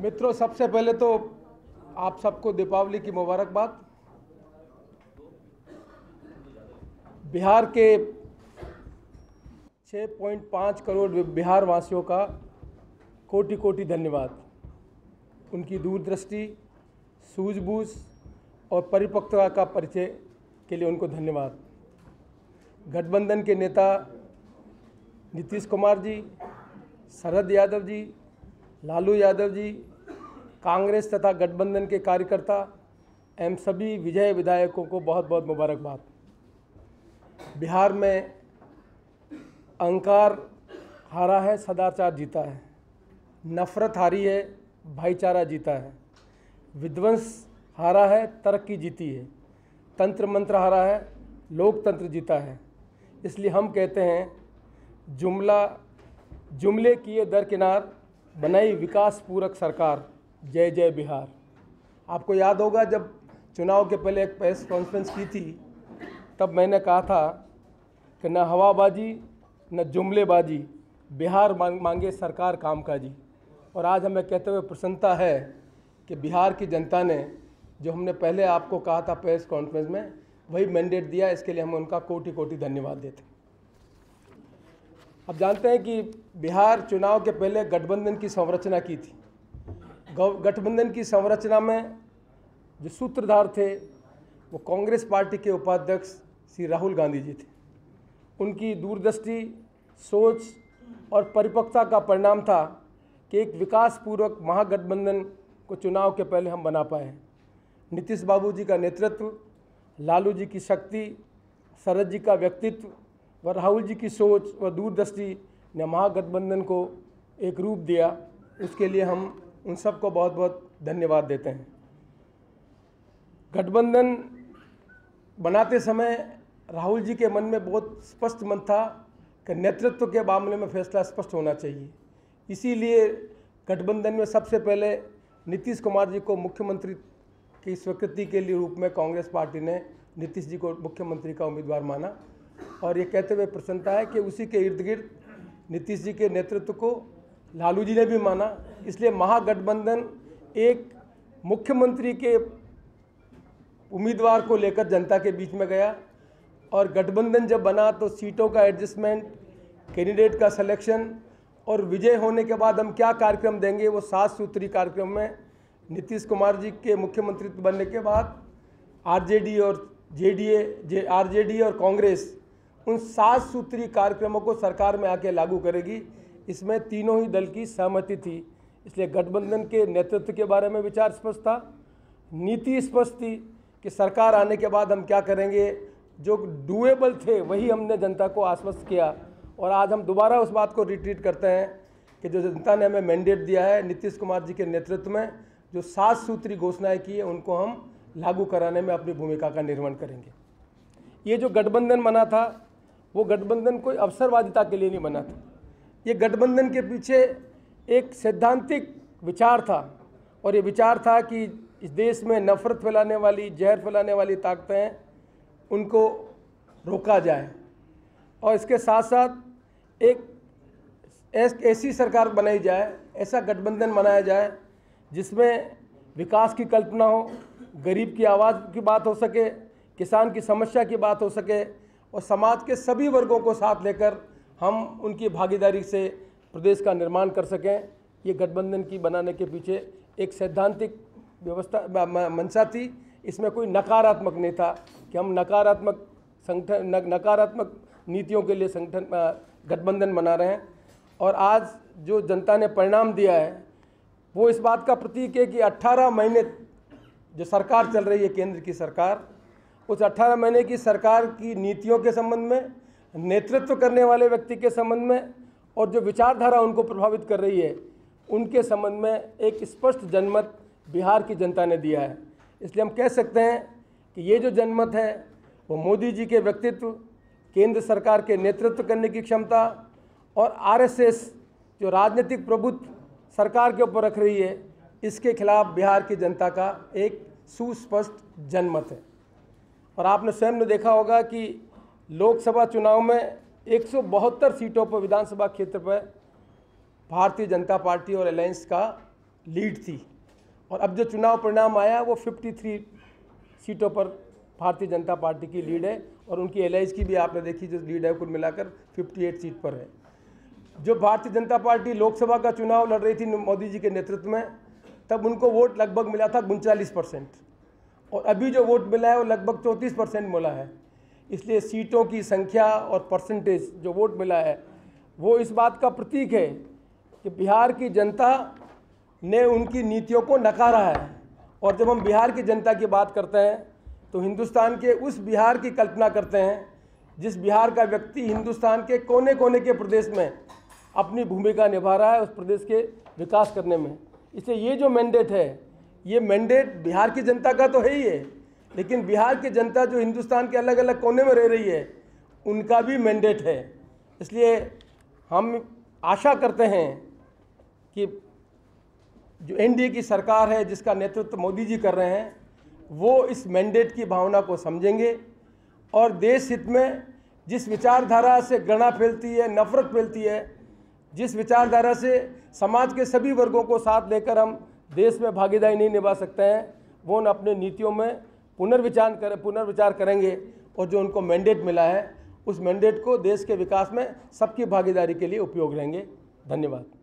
मित्रों, सबसे पहले तो आप सबको दीपावली की मुबारकबाद। बिहार के 6.5 करोड़ बिहार वासियों का कोटि कोटि धन्यवाद। उनकी दूरदृष्टि, सूझबूझ और परिपक्वता का परिचय के लिए उनको धन्यवाद। गठबंधन के नेता नीतीश कुमार जी, शरद यादव जी, लालू यादव जी, कांग्रेस तथा गठबंधन के कार्यकर्ता एवं सभी विजय विधायकों को बहुत बहुत मुबारकबाद। बिहार में अहंकार हारा है, सदाचार जीता है। नफरत हारी है, भाईचारा जीता है। विध्वंस हारा है, तरक्की जीती है। तंत्र मंत्र हारा है, लोकतंत्र जीता है। इसलिए हम कहते हैं, जुमले किए दरकिनार, बनाई विकास पूरक सरकार, जय जय बिहार। आपको याद होगा, जब चुनाव के पहले एक प्रेस कॉन्फ्रेंस की थी, तब मैंने कहा था कि न हवाबाजी न जुमलेबाजी, बिहार मांगे सरकार कामकाजी। और आज हमें कहते हुए प्रसन्नता है कि बिहार की जनता ने जो हमने पहले आपको कहा था प्रेस कॉन्फ्रेंस में, वही मैंडेट दिया। इसके लिए हम उनका कोटि कोटि धन्यवाद देते हैं। अब जानते हैं कि बिहार चुनाव के पहले गठबंधन की संरचना की थी। गठबंधन की संरचना में जो सूत्रधार थे वो कांग्रेस पार्टी के उपाध्यक्ष श्री राहुल गांधी जी थे। उनकी दूरदृष्टि, सोच और परिपक्वता का परिणाम था कि एक विकासपूर्वक महागठबंधन को चुनाव के पहले हम बना पाए। नीतीश बाबू जी का नेतृत्व, लालू जी की शक्ति, शरद जी का व्यक्तित्व व राहुल जी की सोच व दूरदृष्टि ने महागठबंधन को एक रूप दिया। उसके लिए हम उन सबको बहुत बहुत धन्यवाद देते हैं। गठबंधन बनाते समय राहुल जी के मन में बहुत स्पष्ट मन था कि नेतृत्व के मामले में फैसला स्पष्ट होना चाहिए। इसीलिए गठबंधन में सबसे पहले नीतीश कुमार जी को मुख्यमंत्री की स्वीकृति के लिए रूप में कांग्रेस पार्टी ने नीतीश जी को मुख्यमंत्री का उम्मीदवार माना। और ये कहते हुए प्रसन्नता है कि उसी के इर्द गिर्द नीतीश जी के नेतृत्व को लालू जी ने भी माना। इसलिए महागठबंधन एक मुख्यमंत्री के उम्मीदवार को लेकर जनता के बीच में गया। और गठबंधन जब बना तो सीटों का एडजस्टमेंट, कैंडिडेट का सिलेक्शन और विजय होने के बाद हम क्या कार्यक्रम देंगे, वो 7 सूत्री कार्यक्रम में नीतीश कुमार जी के मुख्यमंत्री बनने के बाद आरजेडी और कांग्रेस उन 7 सूत्री कार्यक्रमों को सरकार में आके लागू करेगी। इसमें तीनों ही दल की सहमति थी। इसलिए गठबंधन के नेतृत्व के बारे में विचार स्पष्ट था, नीति स्पष्ट थी कि सरकार आने के बाद हम क्या करेंगे। जो डूएबल थे वही हमने जनता को आश्वस्त किया। और आज हम दोबारा उस बात को रिट्रीट करते हैं कि जो जनता ने हमें मैंडेट दिया है, नीतीश कुमार जी के नेतृत्व में जो 7 सूत्री घोषणाएँ की है, उनको हम लागू कराने में अपनी भूमिका का निर्वहन करेंगे। ये जो गठबंधन बना था, वो गठबंधन कोई अवसरवादिता के लिए नहीं बना था। ये गठबंधन के पीछे एक सैद्धांतिक विचार था। और ये विचार था कि इस देश में नफरत फैलाने वाली, जहर फैलाने वाली ताकतें हैं, उनको रोका जाए। और इसके साथ साथ एक ऐसी सरकार बनाई जाए, ऐसा गठबंधन बनाया जाए जिसमें विकास की कल्पना हो, गरीब की आवाज़ की बात हो सके, किसान की समस्या की बात हो सके और समाज के सभी वर्गों को साथ लेकर हम उनकी भागीदारी से प्रदेश का निर्माण कर सकें। ये गठबंधन की बनाने के पीछे एक सैद्धांतिक व्यवस्था मंशा थी। इसमें कोई नकारात्मक नहीं था कि हम नकारात्मक नीतियों के लिए गठबंधन बना रहे हैं। और आज जो जनता ने परिणाम दिया है, वो इस बात का प्रतीक है कि 18 महीने जो सरकार चल रही है, केंद्र की सरकार, उस 18 महीने की सरकार की नीतियों के संबंध में, नेतृत्व करने वाले व्यक्ति के संबंध में और जो विचारधारा उनको प्रभावित कर रही है, उनके संबंध में एक स्पष्ट जनमत बिहार की जनता ने दिया है। इसलिए हम कह सकते हैं कि ये जो जनमत है वो मोदी जी के व्यक्तित्व, केंद्र सरकार के नेतृत्व करने की क्षमता और आरएसएस जो राजनीतिक प्रभुत्व सरकार के ऊपर रख रही है, इसके खिलाफ बिहार की जनता का एक सुस्पष्ट जनमत है। और आपने स्वयं ने देखा होगा कि लोकसभा चुनाव में 172 सीटों पर, विधानसभा क्षेत्र पर भारतीय जनता पार्टी और अलायंस का लीड थी और अब जो चुनाव परिणाम आया वो 53 सीटों पर भारतीय जनता पार्टी की लीड है और उनकी एलाइज की भी आपने देखी जो लीड है कुल मिलाकर 58 सीट पर है। जो भारतीय जनता पार्टी लोकसभा का चुनाव लड़ रही थी मोदी जी के नेतृत्व में, तब उनको वोट लगभग मिला था 39% और अभी जो वोट मिला है वो लगभग 34% मिला है। इसलिए सीटों की संख्या और परसेंटेज जो वोट मिला है वो इस बात का प्रतीक है कि बिहार की जनता ने उनकी नीतियों को नकारा है। और जब हम बिहार की जनता की बात करते हैं तो हिंदुस्तान के उस बिहार की कल्पना करते हैं जिस बिहार का व्यक्ति हिंदुस्तान के कोने कोने के प्रदेश में अपनी भूमिका निभा रहा है उस प्रदेश के विकास करने में। इसलिए ये जो मैंडेट है ये मैंडेट बिहार की जनता का तो है ही है, लेकिन बिहार की जनता जो हिंदुस्तान के अलग अलग कोने में रह रही है उनका भी मैंडेट है। इसलिए हम आशा करते हैं कि जो एनडीए की सरकार है जिसका नेतृत्व मोदी जी कर रहे हैं वो इस मैंडेट की भावना को समझेंगे और देश हित में जिस विचारधारा से घृणा फैलती है, नफरत फैलती है, जिस विचारधारा से समाज के सभी वर्गों को साथ लेकर हम देश में भागीदारी नहीं निभा सकते हैं, वो उन अपने नीतियों में पुनर्विचार करेंगे और जो उनको मैंडेट मिला है उस मैंडेट को देश के विकास में सबकी भागीदारी के लिए उपयोग रहेंगे। धन्यवाद।